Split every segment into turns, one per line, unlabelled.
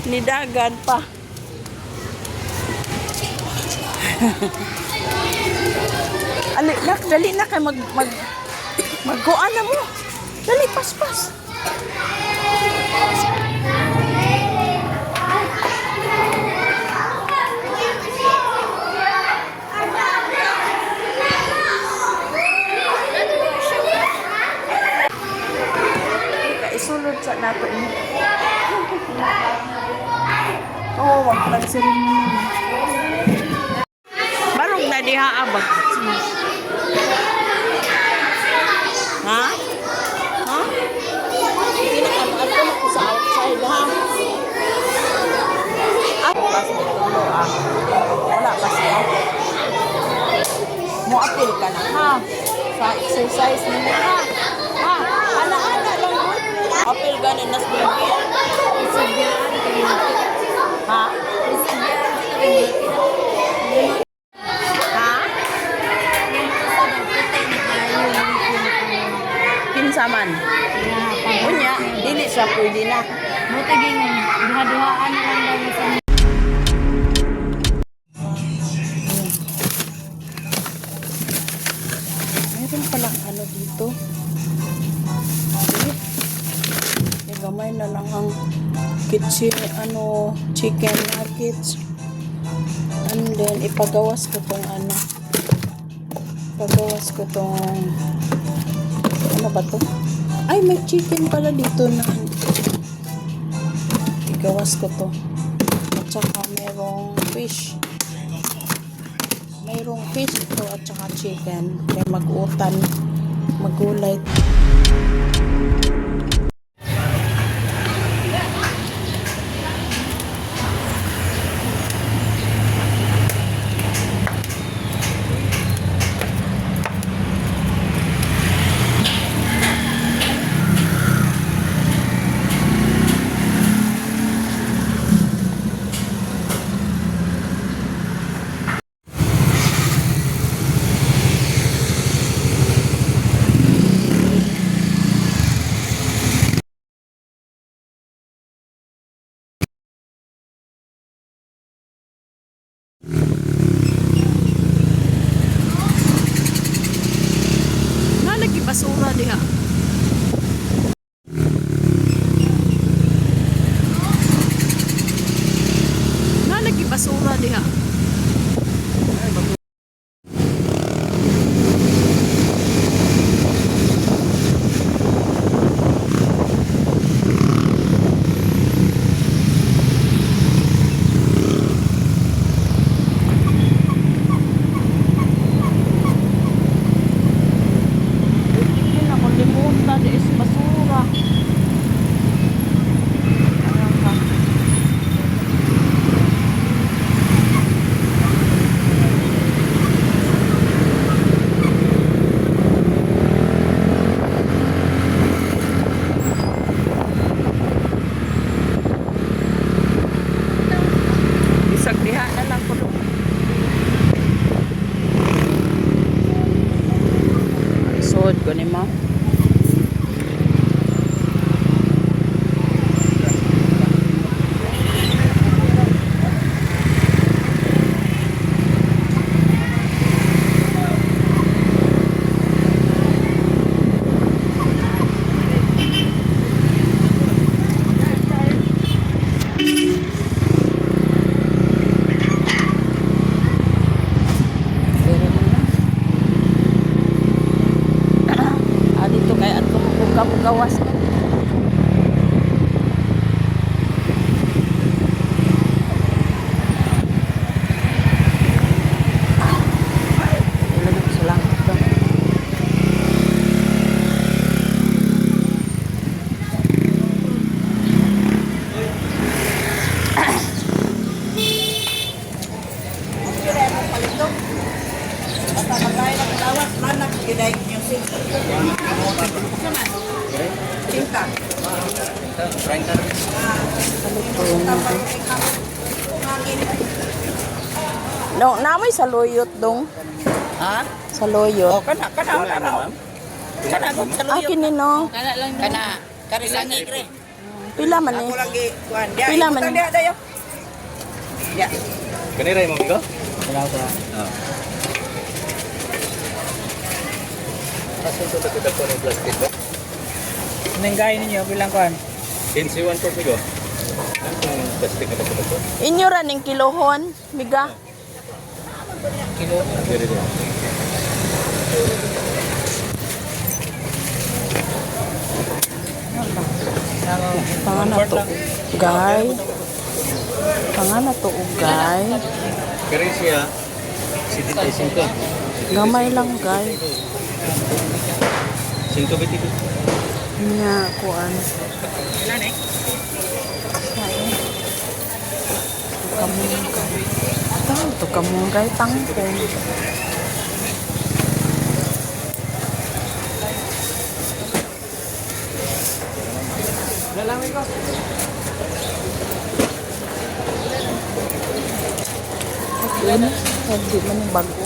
Nidagan pa. Ali, nak, dali na kay magkuan na mo. Dali, pas. Isulod sa nato ini. Oh, wag lang seremony. Barog na diha abag. Ha? Ha? Kinakataon ko sa outside ha. Ako kasi tulo ah. Wala pa siya. Mo apil ka na ha. Sa exercise ninyo ha. Ha? Ana-ana lang mo. Apil ganin nas bibi. Ha? Ha? Kinsaman? Punya, dili siya pwede na.
Buti gingon, duha-duhaan na lang daw sa
Meron palang ano dito. Okay. Gamay na lang ang kitchen, chicken nuggets. And then, ipagawas ko tong ano ba to? Ay, may chicken pala dito na igawas ko to. At saka merong fish. Mayroong fish ito at saka chicken. May mag-utan, magulay. Basura diha. Lagi basura diha. Ko ni mo. Gawas na. Ilagay ko sa langit to. Basta magkaya ng lawat, manak, kiday music. Cinta. No, namoy sa loyot dong.
Ha?
Sa loyot.
Oh, kana gud sa luyo.
Akin ni no.
Kana lang kana kari lang igre.
Pila man
Ako
eh.
lang gi-kuan. Dia,
Pila man
ibutang
eh.
dia dayo. Ya.
Kanira mo amigo?
Wala ko.
Ah. Asun to kita ko ng plastic ba?
Nenggay ninyo bilang kuan.
15 po amigo. Ang plastic na ko.
Inyo ra ning kilohon, miga.
Kilo.
Dire dire.
Pangana to, gay. Pangana to, gay.
Kaya siya 75.
Gamay lang, gay.
5 biti.
Nya, kuan.
Ilan eh?
Kamunggay. Tao to, kamunggay, tangkong.
Lalami ko.
Yun, hindi man yung bago.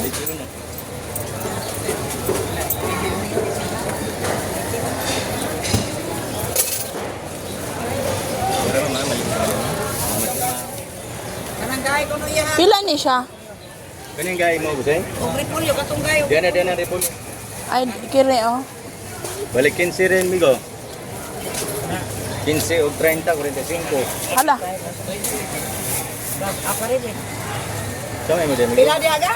Pero mama
Kanang ko no iya.
Pila ni siya?
Kaning gay mo busay?
Og repolyo katong gayo.
Diyan na repol.
Ay, kire, oh.
Balik 15 rin amigo. 15 o 30, 45.
Hala,
Apa rin eh.
Sama mo din amigo?
Pila dia aga?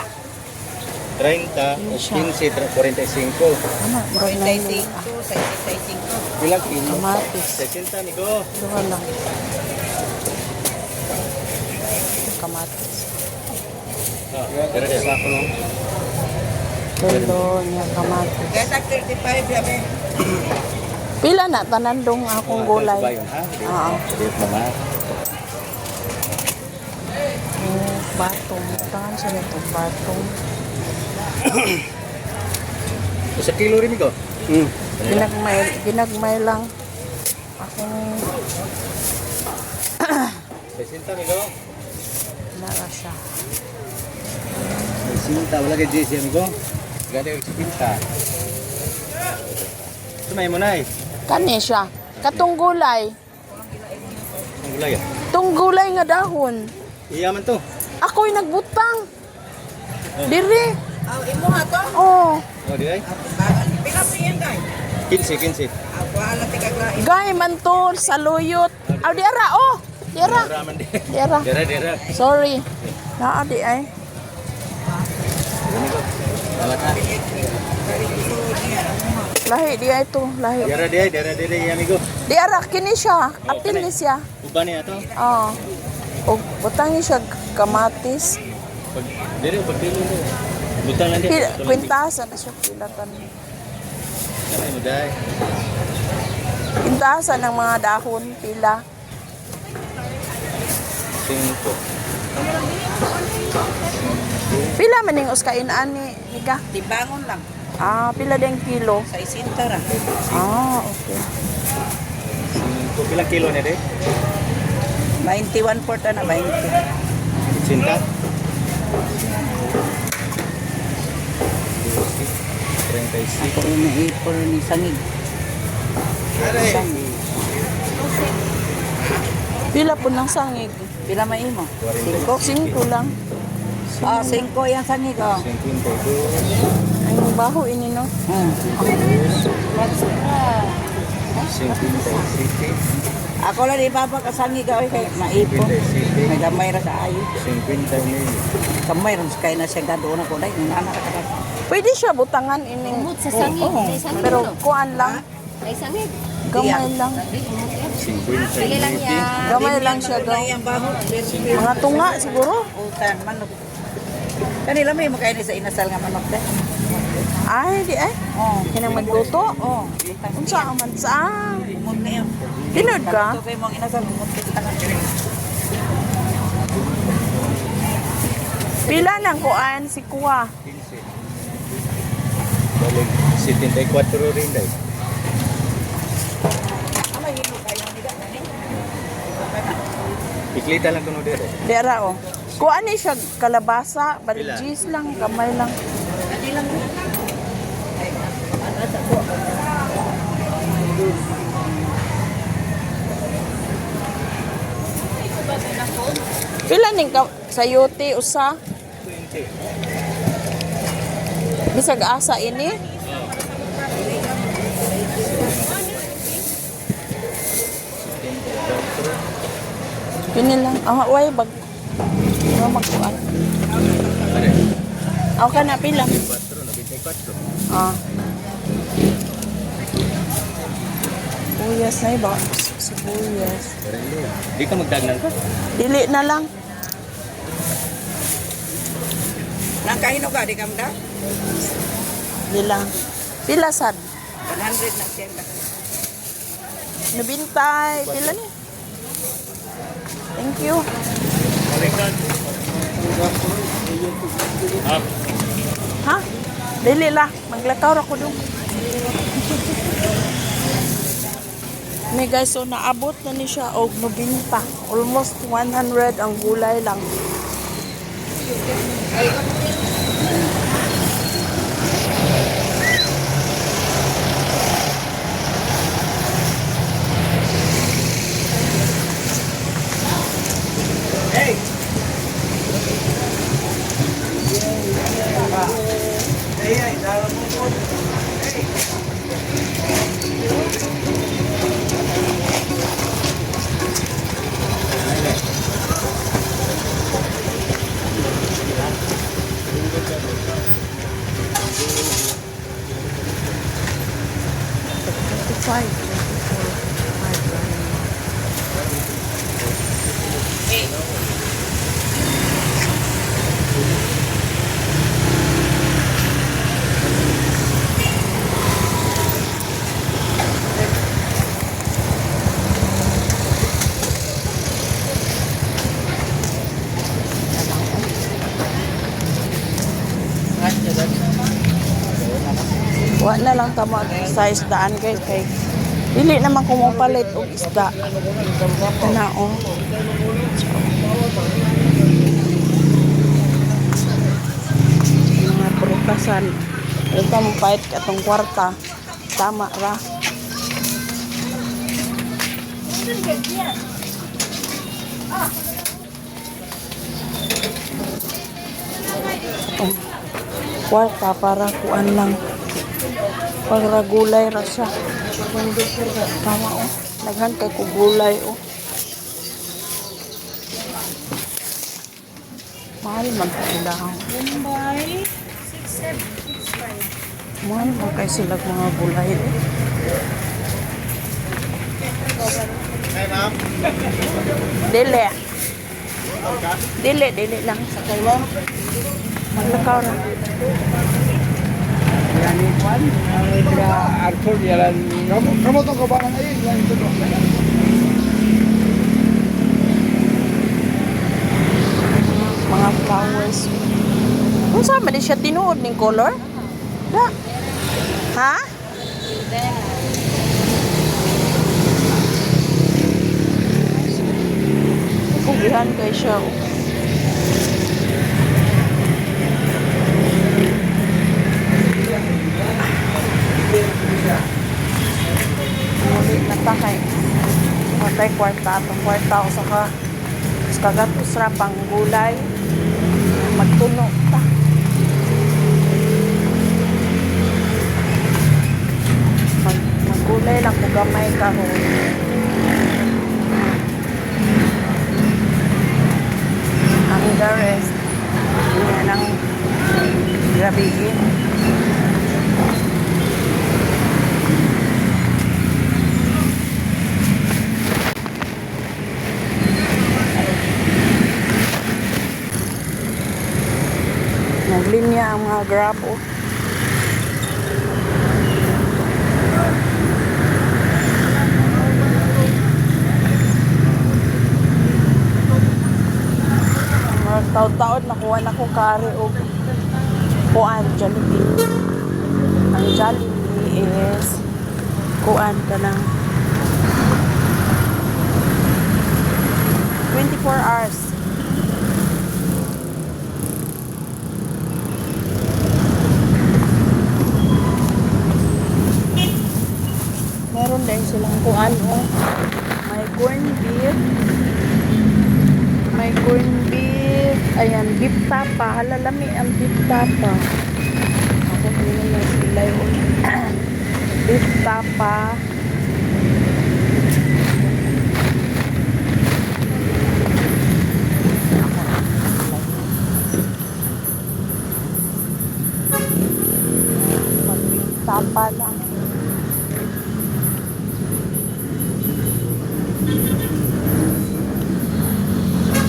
30 o 15, 45.
ano, bro, na yun.
65.
Ilang kilo?
Kamatis.
60 amigo.
Duha lang. Kamatis.
Pero dia sa ako no.
Pelo niya kamatis.
Kaya tag 35 yabe.
Pila na, tanan dong akong gulay.
Bayon ha?
Oo.
Dito naman.
Oh, batong. Tangan siya nito, batong.
Sa kilo rin amigo?
Ginagmay lang. Akong
60 amigo.
nara siya.
60 wala kay JC amigo. Gani og 60. Sumay mo na eh.
Kani siya. Katong gulay.
Ang gulay ah.
Tong gulay nga dahon.
Iyaman to.
Ako'y nagbutang. Diri.
Aw imo ha to.
Oh.
Oh, di ay.
Pila pa yan guy.
15.
Ako ala tigaglain.
Gay man to sa luyot. Aw diara oh. Diara.
Raman di.
Diara.
Dira.
Sorry. Naa di ay.
Amigo. Salamat ha.
Lahi di ay to, lahi.
Dira amigo.
Diara kini siya. Apil ni siya.
Uban niya to.
Oh. Og butang ni siya kamatis.
Pag diri pag kilo mo. Butang lang
Pila,
dia.
kwintasan na siya pilatan.
Kamay mo dai.
Kwintasan ng mga dahon pila.
5.
Pila man ning uskain ani, Mika?
Timbangon lang.
Ah, pila ding kilo.
Sa isinta ra.
Ah, okay.
5 pila kilo na de?
91 porta na 20.
Cinta. 35.
Ini ipol ni sangig.
Pila po ng sangig?
Pila may imo?
5 lang.
Ah, 5 yan sangig oh.
52.
Ay, baho ini no.
57.
Ako lang ibaba ka sangig oh kay maipo. May gamay ra kaayo.
50.
Kamay ron kay na siya gado na ko dai nang ana ra ka.
Pwede siya butangan ining.
Umot sa sangig. May sangig
Pero
no?
kuan lang.
May sangig.
Gamay lang.
Pili lang yan.
Gamay lang siya daw.
Yang baho.
Mga tunga siguro.
Utan manok. Kanila may makain sa inasal nga manok dai.
Ay, di ay.
Oh.
Kinang magluto.
Oh,
Unsa ang man sa?
imod na yan.
Tinod ka?
Ito kayo mong inasal, imod kita na.
Pila nang kuan si Kuwa.
15. Balik 74 rin dai.
Ama hilo kayo ang nila na
Iklita lang kuno dire.
Dera oh. Kuan ni siya kalabasa,
Pila?
baligis lang, gamay lang.
Hindi lang.
Pila ning ka sayote usa?
20.
Bisag asa ini? Kini lang. Way bag. Ano magkuan?
Ano?
Ako ka na pila.
4, 94.
Ah. Sibuyas na iba. Sibuyas.
Di ka magdagnan ka?
Dili na lang.
Nang kahino ka, di ka mda?
Dili lang. Pila sad?
100 na siya.
Nabintay. Pila ni? Thank you.
Balikan.
Ha? Dili la. Maglakaw ra ko dong. May guys, so naabot na ni siya og 90. Almost 100 ang gulay lang. Wa na lang tama sa isdaan guys kay dili naman ko mo palit og isda. Kana oh. Mga prutasan. Ito mo pait katong kwarta. Tama ra. Oh. Kwarta para kuan lang. Para gulay ra siya. Tama oh. Naghan kay ko gulay oh. Mahal man pa sila.
Mumbai, 6765.
Mahal man kay sila mga gulay oh.
Hey, ma'am.
Dili. Dili lang sa kayo. Maglakaw ra.
Yani Juan, Arthur jalan kamu tuh ke barang aja yang itu dong.
Mga flowers. Kung saan ba di siya tinuod ng color? Da. Ha? Pugihan kay siya. Oh. Mulit na takay. Matay kwarta. Atong kwarta o saka kagatos ra pang gulay. Magtuno ta. Maggulay lang kung gamay ka ho. Ang the rest, yan ang grabihin. Naglinya ang mga grab oh. Mga taon-taon nakuha na ko kari o kuan Jollibee. Ang Jollibee is kuan ka ng 24 hours. Meron din silang kuan oh. May corned beef. May corn beef. Ayan, beef tapa. Halalami ang beef tapa. Ako muna na sila yun. Beef tapa. Mag-beef tapa lang.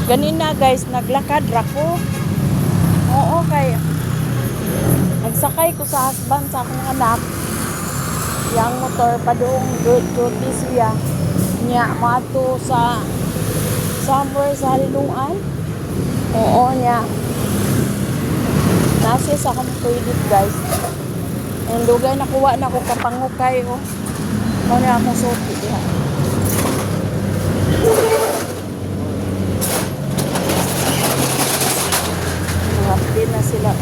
Ganina guys, naglakad rako. Oo, kay nagsakay ko sa husband sa akong anak. Yang motor pa doong duty siya. Nya mato sa somewhere sa Halilungan. Oo nya. Nasa sa akong toilet guys. Ang lugay nakuha na ko kapangukay oh. Ano na akong suki diha. Happy na sila.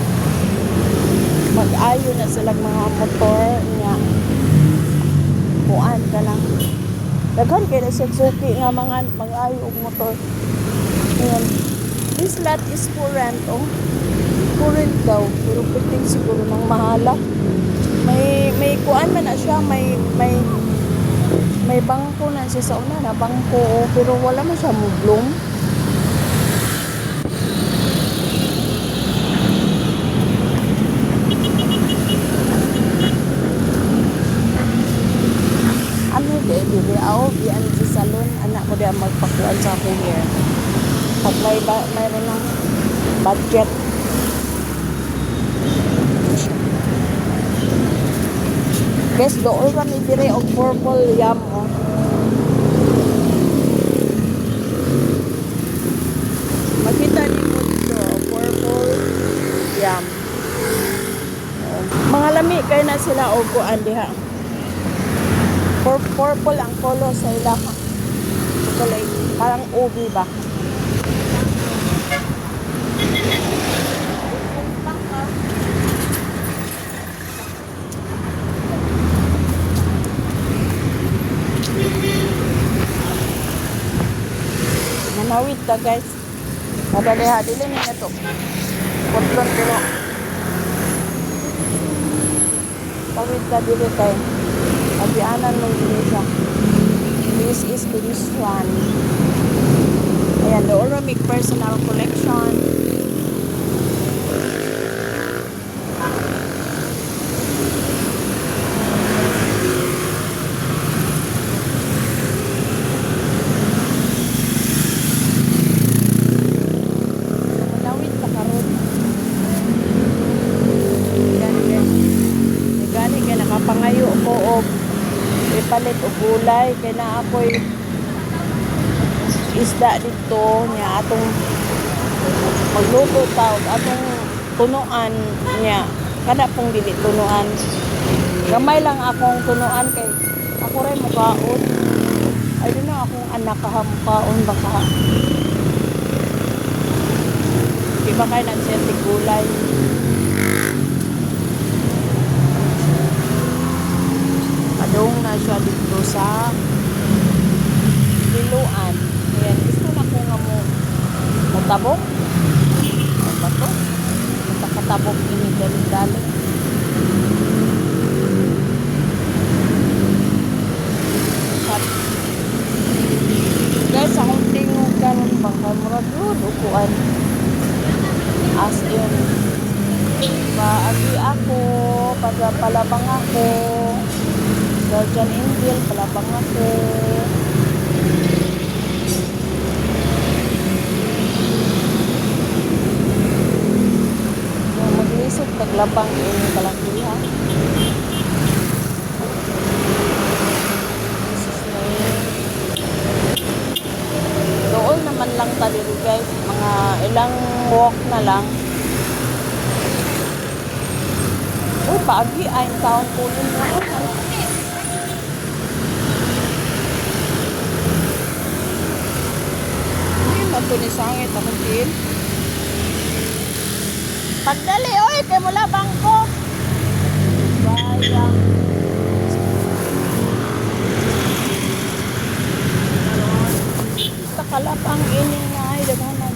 Mag-ayo na sila mga motor niya. Kuan ka lang. Daghan kayo na siya suki nga mga mag-ayo og motor. Ayan. This lot is for rent, oh. For rent daw. Pero piting siguro ng mahala. May kuan man na siya. May bangko na siya sa una na bangko. Oh. Pero wala man siya mublong. Dili ako diyan sa salon anak ko diyan magpakuan sa akong hair pag mayroon ng budget. Guys, doon kami dire og purple yam oh. Makita niyo dito purple yam oh. Mga lami kay na sila og kuan diha. Purple ang color sa ilang chocolate. Parang ubi ba? Manawid ta guys. Madaliha dili ni ito. Purple kilo. Tawid ta dili kay Abianan mo din siya. This is this one. Ayan, the Oramic personal collection. Manawid sa karon. Gani kaya nakapangayo ko o ipalit o gulay kaya na ako'y isda dito niya atong magluto tawag atong tunuan niya kada pong dili tunuan gamay lang akong tunuan kay ako rin mukaon ay doon na akong anak kahamukaon baka di ba kayo nagsenti gulay padong na siya dito sa Liluan. Ayan, gusto na ko nga mo matabok. Ano ba to? Matakatabok ini galing-galing. Guys, akong tingog kanon bangka murag yun, ukuan. As in, paagi ako, palabang ako. Guardian Angel, palabang ako. Maglisod, taglabang ini kalakiha. Doon naman lang tali guys, mga ilang walk na lang. Oh, paagi ay taon po yun na. Ito ni sangit akong team. Pagdali, oy, kay mula bangko. Bayang. Takalap ang ini nga ay daghanan.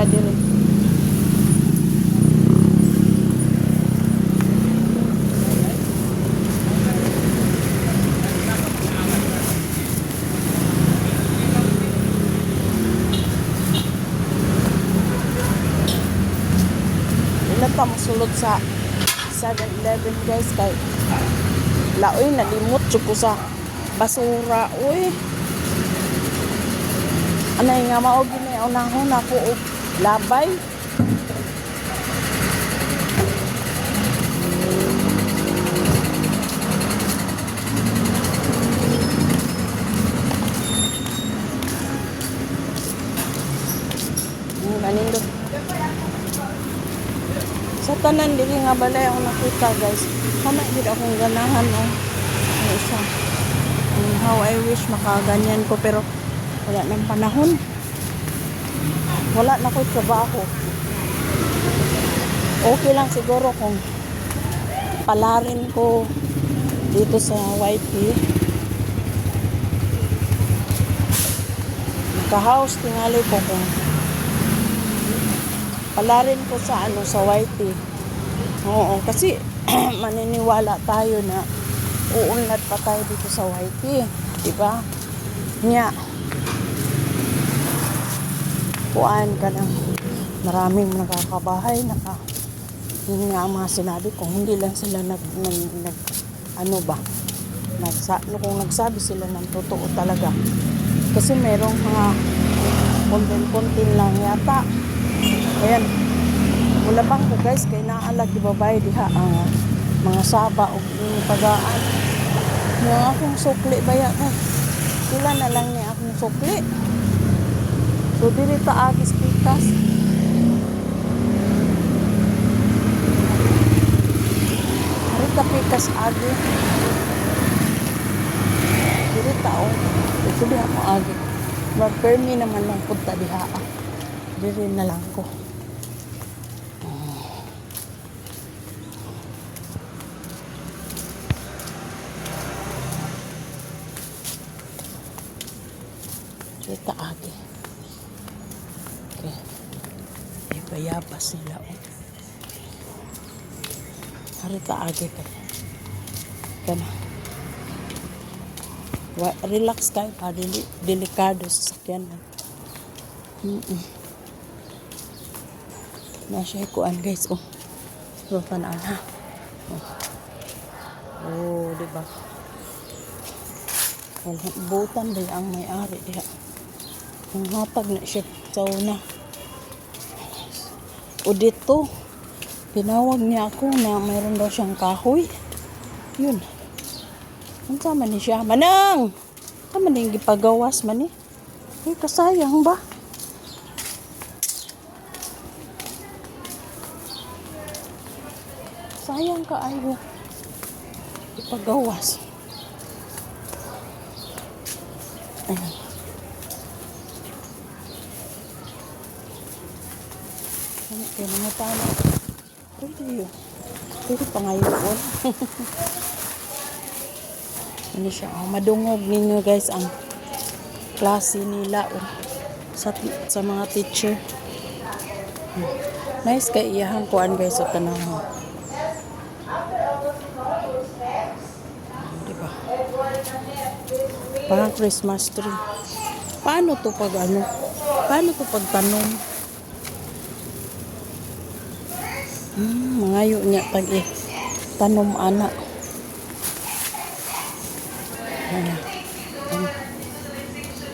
Diri. Ilan pa masulod sa 7-Eleven guys kay laoy nalimot jud ko sa basura uy. Anay nga mao gini unahon ako og labay. Manindot. Sa tanan dili nga balay ako nakita guys. Kama gid akong ganahan oh. Ano isa. How I wish makaganyan ko pero wala nang panahon. Wala na ko trabaho. Okay lang siguro kung palarin ko dito sa YP. Naka-house tingali ko kung palarin ko sa ano sa YT. Oo, kasi maniniwala tayo na uunlad pa tayo dito sa YT, di ba? Nya. Kuan ka ng maraming nakakabahay, yun nga ang mga sinabi ko, hindi lang sila ano ba? Kung nagsabi sila ng totoo talaga. Kasi merong mga kontin lang yata. Ayan, wala bang ko guys, kay naalag ibabay diha ang mga saba o pagaan. Yung akong sukli baya na. Sila na lang niya akong sukli. So, dili ta agis pikas. Harita pikas agi. Dili ta o. Ito diha mo agi. Mag-permi naman lang punta diha. Dili na lang ko. Kita agi. Okay. Ibayabas nila. Harita agi ka. Kana. Relax kayo pa. Delikado sa sakyan. Nasya kuan guys. Oh. So, tanaan ha. Oh, diba? Butan din ang may-ari diha. Ang hatag na siya sa una. O dito, pinawag niya ako na mayroon daw siyang kahoy. Yun. Ang sama ni siya. Manang! Sama din gipagawas man eh. Ay, kasayang ba? Sayang ka ayo. Ipagawas. Ayan. Kaya mga tama. Pwede yun. Pwede pa ngayon. Ano siya. Oh, madungog ninyo guys ang klase nila. Oh, sa mga teacher. Nice kay iyahang kuan guys. O tanang mo. Diba? Parang Christmas tree. Paano to pag ano? Paano to pagtanom? Mangayo niya pag tanom anak.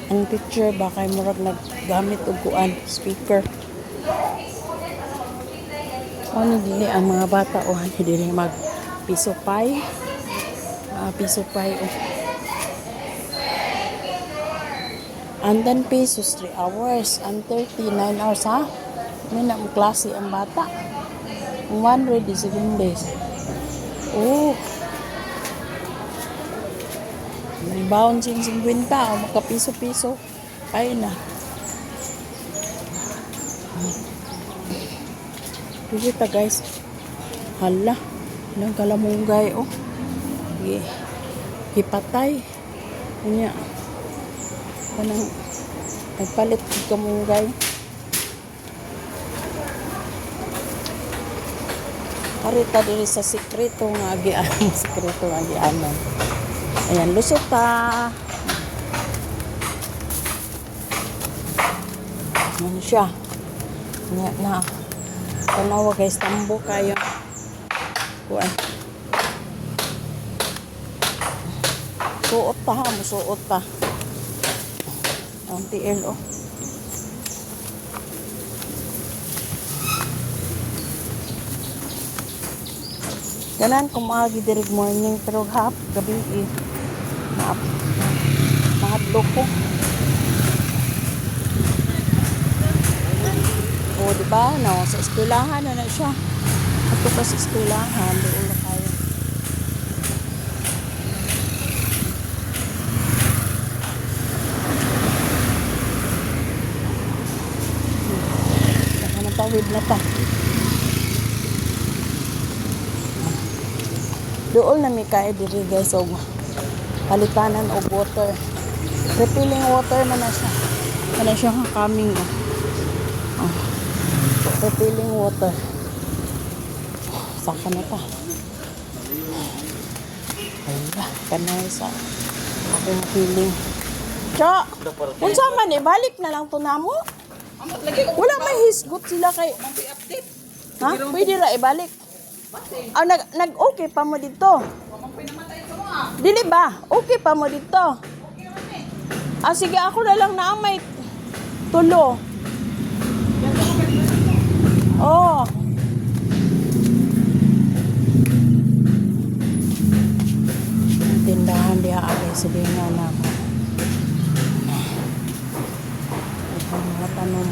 Ang picture ba kay murag naggamit og kuan speaker. Ano dili ang mga bata o dili mag piso pie. Piso pie oh. And then pesos 3 hours and 39 hours ha. May na mo klase ang bata. 107 days. Oh. May baon sing 50 o makapiso-piso. Kaya na. Kita guys. Hala. Ilang kalamunggay oh. Hipatay. Kanya. Kanang nagpalit ng kamunggay. Harita diri sa sikreto nga agianan, sikreto nga agianan. Ayan, lusot ta. Ano siya? Na. Tanawa guys, tambo kayo. Kuan. Suot ta ha, musuot ta. Ang TL oh. Ganan kumagi dirig morning pero gabi eh. Mahadlok ko. O diba? No, sa eskwelahan na siya. Ato pa sa eskwelahan, doon na kayo. Saka natawid na ta. Doon na may kaya diri guys o palitanan o water. Refilling water man na siya. Ano siya coming oh. Refilling water. Saka na ta. Ayun kanay sa akong feeling. Cha! Kung man balik na lang to namo. Wala may hisgot sila kay ha? Pwede ra ibalik. Ah, nag-okay pa mo dito. Dili ba? Okay pa mo dito. Ah, sige, ako na lang na ang may tulo. Oh. Tindahan dia agay sa dingan ako. Ito mga tanong.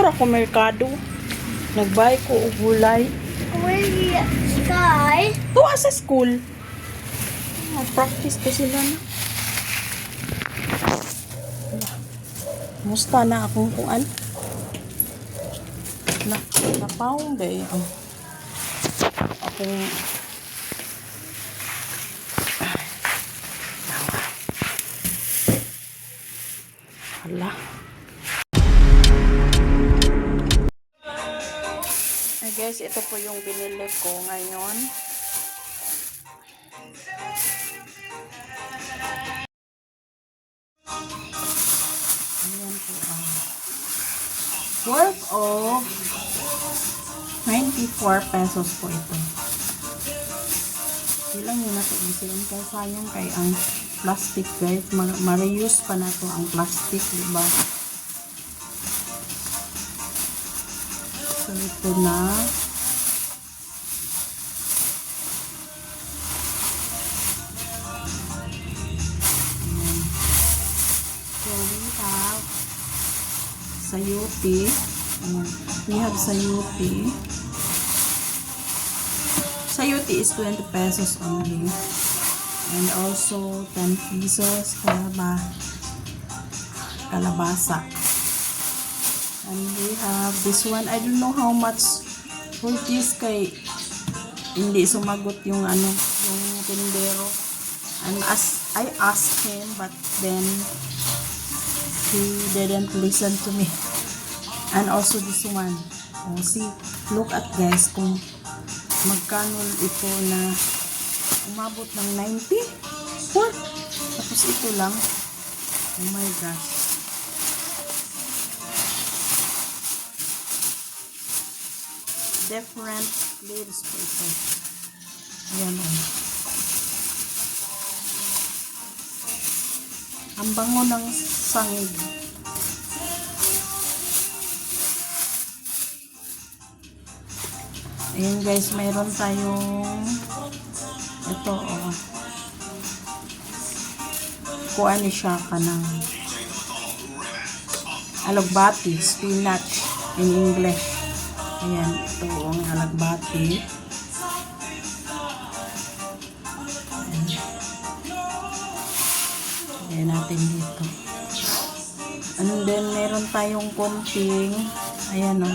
Ako merkado. Nagbay ko og gulay.
Where Sky?
Tuwa sa school. Mag-practice ko sila na. Musta na akong kuan? Napaong day. Akong hala. Guys, ito po yung binili ko ngayon. Ayan po. Worth of 94 pesos po ito. Ilang yun na ito isirin kaya sayang kay ang plastic guys. Ma-reuse pa na to ang plastic, diba? So, ito na. Ayan. So, we have sayuti. Ayan. We have sayuti. Sayuti is 20 pesos only. And also, 10 pesos kalabasa. And we have this one. I don't know how much for this kay hindi sumagot yung yung tindero. And I asked him but then he didn't listen to me. And also this one. Oh, see, look at guys kung magkano ito na umabot ng 90. What? Tapos ito lang. Oh my gosh. Different flavors po ito. Ayan o. Ang bango ng sangig. Ayan guys, mayroon tayong ito o. Kuha ni siya ka ng alagbati, spinach in English. Ayan, ito ang alagbati. Ayan natin dito. And then, meron tayong konting, ayan o,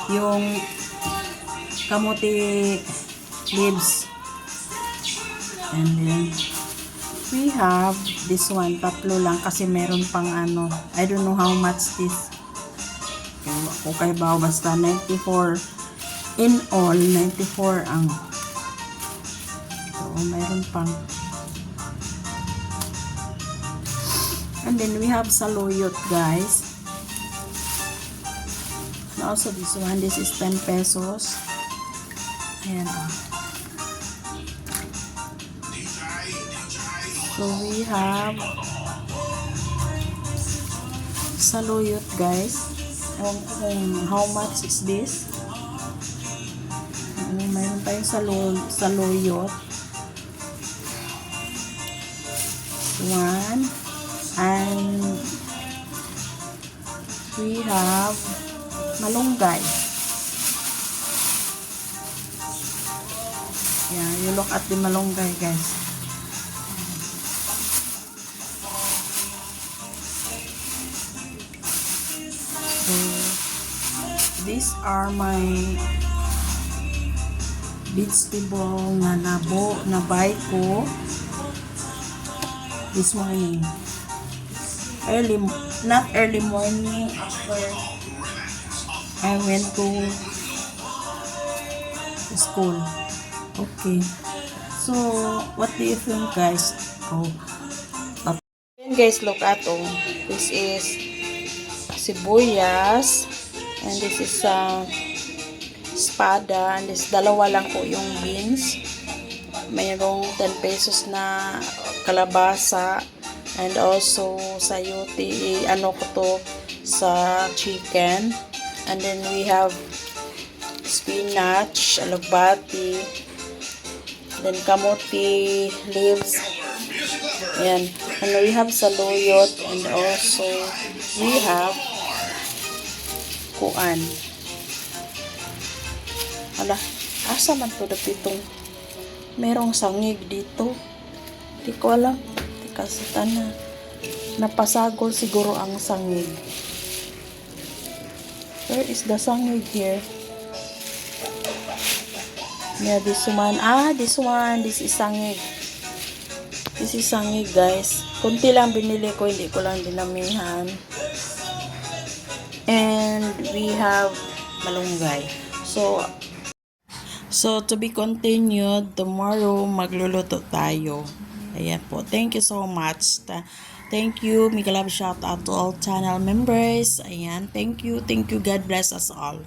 yung kamote leaves. And then, We have this one, tatlo lang kasi meron pang ano, I don't know how much this. Okay ba, basta 94 in all, 94 ang. So, meron pang. And then we have saluyot, guys. And also this one, this is 10 pesos. Ayan, So we have saluyot, guys. Ewan ko kung how much is this. Mayroon tayong saluyot. One. And we have malunggay. Yeah, you look at the malunggay, guys. So, these are my vegetable na buy ko this morning. Not early morning, after I went to school. Okay. So, what do you think, guys? Then guys, look at this is sibuyas, and this is espada, and this dalawa lang po yung beans. Mayroong 10 pesos na kalabasa, and also sayote, ano ko to, sa chicken. And then we have spinach, alagbati, then kamote leaves. Ayan. And we have saluyot, and also we have kuan. Ala, asa man to dapitong merong sangig dito. Di ko alam. Kasi napasagol siguro ang sangig. Where is the sangig here? Yeah, this one. This one. This is sangig. This is sangig, guys. Kunti lang binili ko, hindi ko lang dinamihan. And we have malunggay. So to be continued, tomorrow magluluto tayo. Ayan po. Thank you so much. Thank you. Mega love shout out to all channel members. Ayan. Thank you. Thank you. God bless us all.